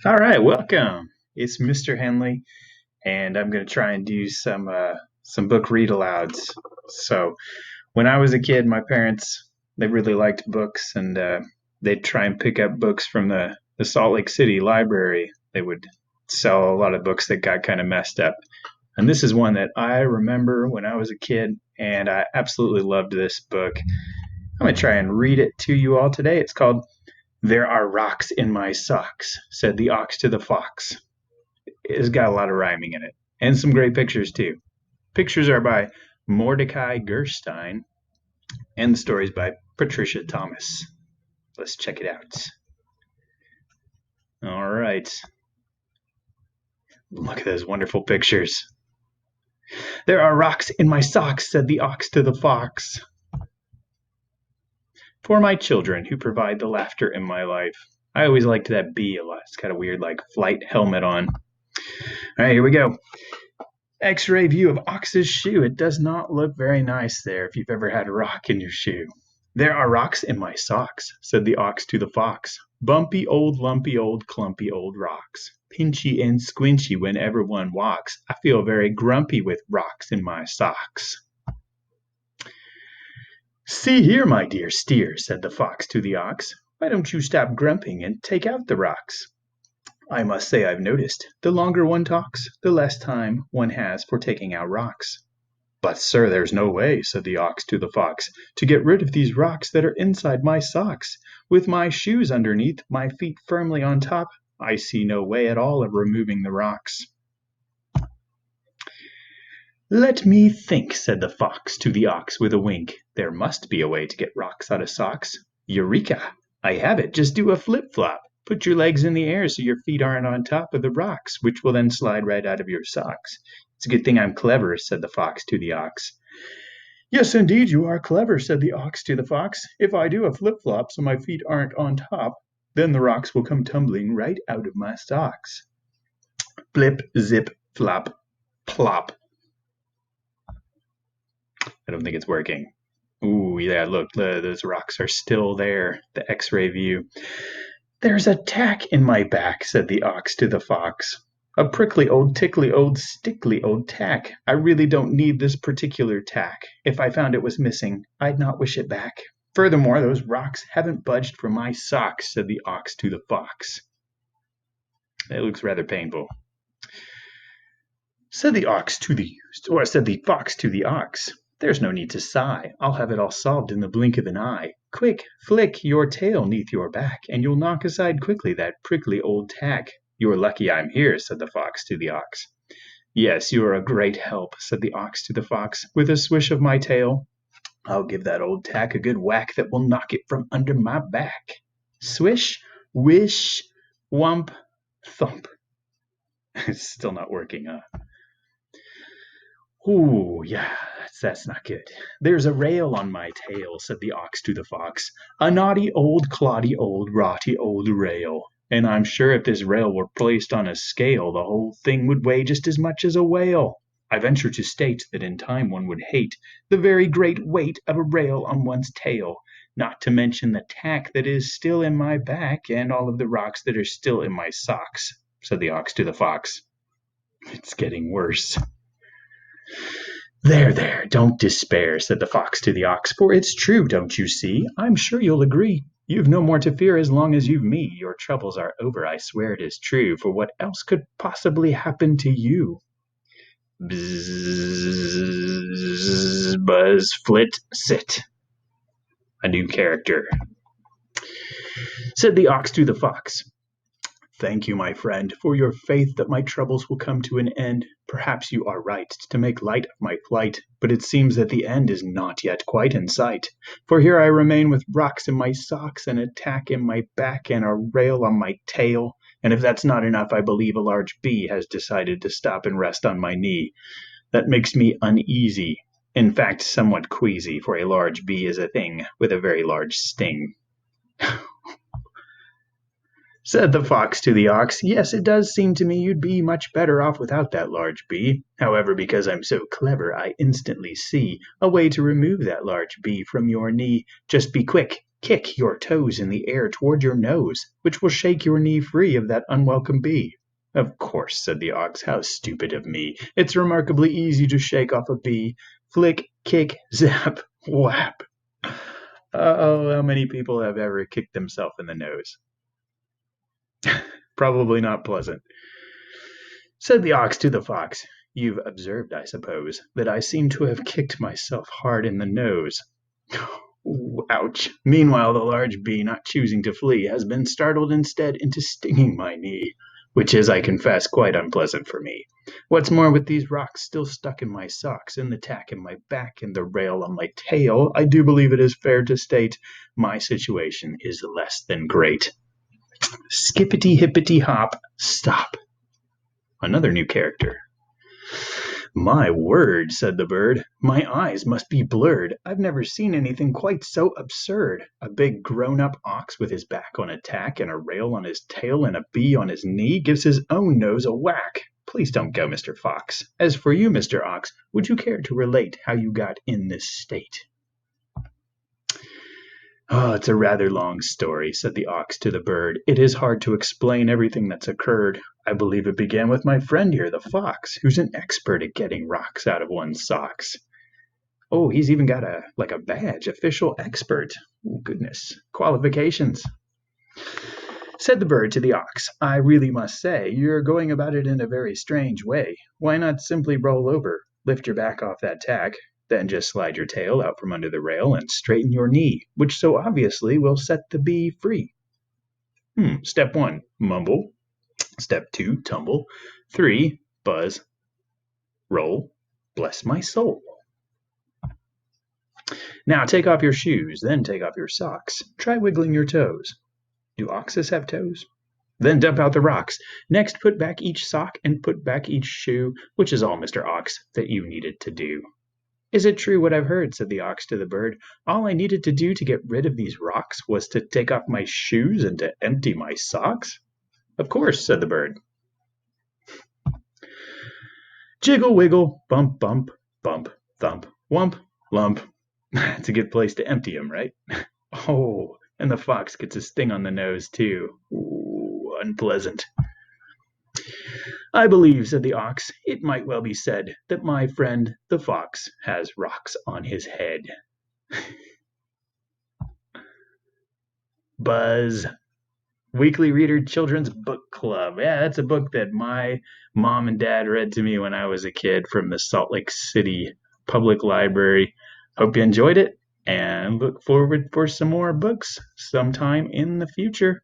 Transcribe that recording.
All right, welcome. It's Mr. Henley, and I'm going to try and do some book read alouds. So, when I was a kid, my parents they really liked books, and they'd try and pick up books from the Salt Lake City library. They would sell a lot of books that got kind of messed up, and this is one that I remember when I was a kid, and I absolutely loved this book. I'm going to try and read it to you all today. It's called "There Are Rocks in My Socks," said the ox to the fox. It's got a lot of rhyming in it and some great pictures too. Pictures are by Mordecai Gerstein and the stories by Patricia Thomas. Let's check it out. All right. Look at those wonderful pictures. There are rocks in my socks, said the ox to the fox. For my children who provide the laughter in my life. I always liked that bee a lot. It's got a weird like flight helmet on. All right, here we go. X-ray view of ox's shoe. It does not look very nice there if you've ever had a rock in your shoe. There are rocks in my socks, said the ox to the fox. Bumpy old, lumpy old, clumpy old rocks. Pinchy and squinchy whenever one walks. I feel very grumpy with rocks in my socks. See here, my dear steer, said the fox to the ox. Why don't you stop grumping and take out the rocks? I must say I've noticed, the longer one talks, the less time one has for taking out rocks. But, sir, there's no way, said the ox to the fox, to get rid of these rocks that are inside my socks. With my shoes underneath, my feet firmly on top, I see no way at all of removing the rocks. Let me think, said the fox to the ox with a wink. There must be a way to get rocks out of socks. Eureka! I have it. Just do a flip-flop. Put your legs in the air so your feet aren't on top of the rocks, which will then slide right out of your socks. It's a good thing I'm clever, said the fox to the ox. Yes, indeed, you are clever, said the ox to the fox. If I do a flip-flop so my feet aren't on top, then the rocks will come tumbling right out of my socks. Flip, zip, flop, plop. I don't think it's working. Ooh, yeah, look, those rocks are still there, the X-ray view. There's a tack in my back, said the ox to the fox. A prickly old tickly old stickly old tack. I really don't need this particular tack. If I found it was missing, I'd not wish it back. Furthermore, those rocks haven't budged from my socks, said the ox to the fox. It looks rather painful. Said the fox to the ox. There's no need to sigh. I'll have it all solved in the blink of an eye. Quick, flick your tail neath your back, and you'll knock aside quickly that prickly old tack. You're lucky I'm here, said the fox to the ox. Yes, you are a great help, said the ox to the fox. With a swish of my tail, I'll give that old tack a good whack that will knock it from under my back. Swish, wish, whump, thump. It's still not working, huh? Ooh, yeah, that's not good. There's a rail on my tail, said the ox to the fox. A naughty old, cloddy old, rotty old rail. And I'm sure if this rail were placed on a scale, the whole thing would weigh just as much as a whale. I venture to state that in time one would hate the very great weight of a rail on one's tail, not to mention the tack that is still in my back and all of the rocks that are still in my socks, said the ox to the fox. It's getting worse. There, don't despair, said the fox to the ox, for it's true, don't you see? I'm sure you'll agree. You've no more to fear as long as you've me. Your troubles are over, I swear it is true, for what else could possibly happen to you? Bzz, buzz, flit, sit. A new character. Said the ox to the fox. Thank you, my friend, for your faith that my troubles will come to an end. Perhaps you are right to make light of my plight, but it seems that the end is not yet quite in sight. For here I remain with rocks in my socks and a tack in my back and a rail on my tail. And if that's not enough, I believe a large bee has decided to stop and rest on my knee. That makes me uneasy. In fact, somewhat queasy, for a large bee is a thing with a very large sting. Said the fox to the ox, yes, it does seem to me you'd be much better off without that large bee. However, because I'm so clever, I instantly see a way to remove that large bee from your knee. Just be quick, Kick your toes in the air toward your nose, which will shake your knee free of that unwelcome bee. Of course, said the ox. How stupid of me. It's remarkably easy to shake off a bee. Flick, kick, zap, whap. Oh, how many people have ever kicked themselves in the nose? Probably not pleasant. Said the ox to the fox. You've observed, I suppose, that I seem to have kicked myself hard in the nose. Ooh, ouch. Meanwhile, the large bee, not choosing to flee, has been startled instead into stinging my knee, which is, I confess, quite unpleasant for me. What's more, with these rocks still stuck in my socks, and the tack in my back, and the rail on my tail, I do believe it is fair to state my situation is less than great. Skippity hippity hop, stop. Another new character. My word, said the bird, my eyes must be blurred. I've never seen anything quite so absurd. A big grown-up ox with his back on a tack and a rail on his tail and a bee on his knee gives his own nose a whack. Please don't go, Mr. Fox. As for you, Mr. Ox, would you care to relate how you got in this state? Oh, it's a rather long story, said the ox to the bird. It is hard to explain everything that's occurred. I believe it began with my friend here, the fox, who's an expert at getting rocks out of one's socks. Oh, he's even got a badge, official expert. Oh, goodness. Qualifications. Said the bird to the ox, I really must say, you're going about it in a very strange way. Why not simply roll over, lift your back off that tack, then just slide your tail out from under the rail and straighten your knee, which so obviously will set the bee free. Step 1, mumble. Step 2, tumble. 3, buzz. Roll. Bless my soul. Now take off your shoes, then take off your socks. Try wiggling your toes. Do oxes have toes? Then dump out the rocks. Next, put back each sock and put back each shoe, which is all, Mr. Ox, that you needed to do. Is it true what I've heard, said the ox to the bird. All I needed to do to get rid of these rocks was to take off my shoes and to empty my socks? Of course, said the bird. Jiggle, wiggle, bump, bump, bump, thump, wump, lump. It's a good place to empty 'em, right? Oh, and the fox gets a sting on the nose, too. Ooh, unpleasant. I believe, said the ox, it might well be said that my friend the fox has rocks on his head. Buzz. Weekly Reader Children's Book Club. Yeah, that's a book that my mom and dad read to me when I was a kid from the Salt Lake City Public Library. Hope you enjoyed it and look forward for some more books sometime in the future.